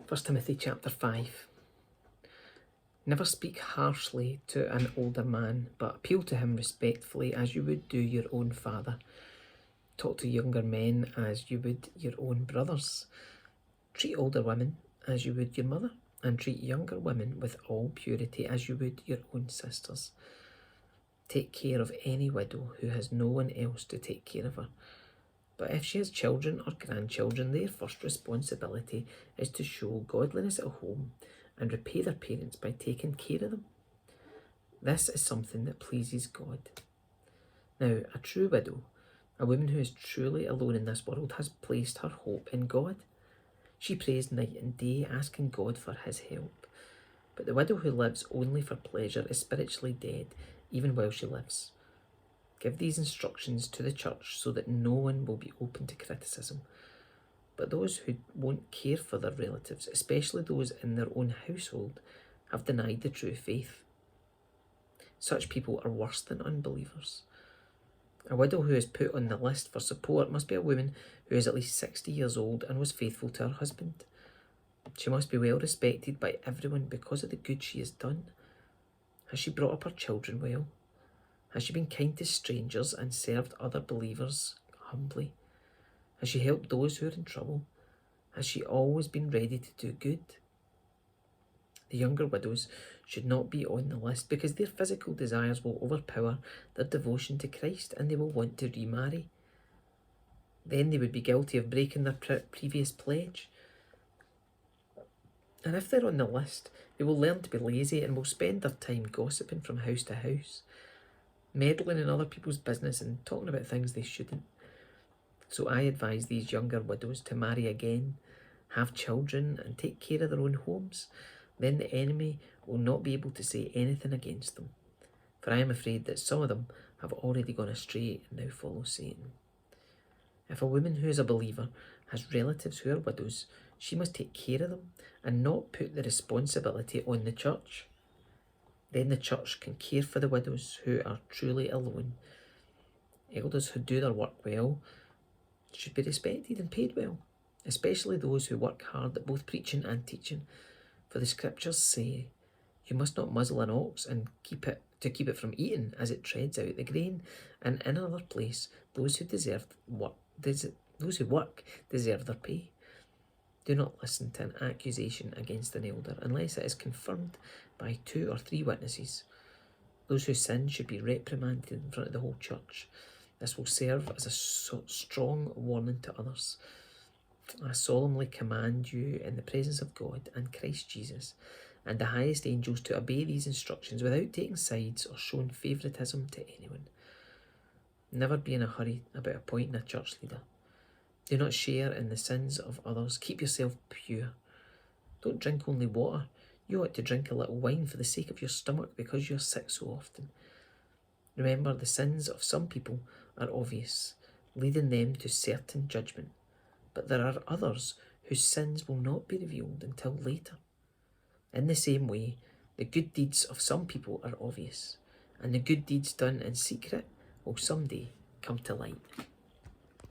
1 Timothy chapter 5. Never speak harshly to an older man, but appeal to him respectfully as you would do your own father. Talk to younger men as you would your own brothers. Treat older women as you would your mother, and treat younger women with all purity as you would your own sisters. Take care of any widow who has no one else to take care of her. But if she has children or grandchildren, their first responsibility is to show godliness at home and repay their parents by taking care of them. This is something that pleases God. Now, a true widow, a woman who is truly alone in this world, has placed her hope in God. She prays night and day, asking God for his help. But the widow who lives only for pleasure is spiritually dead, even while she lives. Give these instructions to the church so that no one will be open to criticism. But those who won't care for their relatives, especially those in their own household, have denied the true faith. Such people are worse than unbelievers. A widow who is put on the list for support must be a woman who is at least 60 years old and was faithful to her husband. She must be well respected by everyone because of the good she has done. Has she brought up her children well? Has she been kind to strangers and served other believers humbly? Has she helped those who are in trouble? Has she always been ready to do good? The younger widows should not be on the list because their physical desires will overpower their devotion to Christ and they will want to remarry. Then they would be guilty of breaking their previous pledge. And if they're on the list, they will learn to be lazy and will spend their time gossiping from house to house, meddling in other people's business and talking about things they shouldn't. So I advise these younger widows to marry again, have children and take care of their own homes. Then the enemy will not be able to say anything against them. For I am afraid that some of them have already gone astray and now follow Satan. If a woman who is a believer has relatives who are widows, she must take care of them and not put the responsibility on the church. Then the church can care for the widows who are truly alone. Elders who do their work well should be respected and paid well, especially those who work hard at both preaching and teaching. For the scriptures say, you must not muzzle an ox and keep it from eating as it treads out the grain. And in another place, those who work deserve their pay. Do not listen to an accusation against an elder unless it is confirmed by 2 or 3 witnesses. Those who sin should be reprimanded in front of the whole church. This will serve as a strong warning to others. I solemnly command you in the presence of God and Christ Jesus and the highest angels to obey these instructions without taking sides or showing favouritism to anyone. Never be in a hurry about appointing a church leader. Do not share in the sins of others. Keep yourself pure. Don't drink only water. You ought to drink a little wine for the sake of your stomach because you are sick so often. Remember, the sins of some people are obvious, leading them to certain judgment. But there are others whose sins will not be revealed until later. In the same way, the good deeds of some people are obvious, and the good deeds done in secret will someday come to light.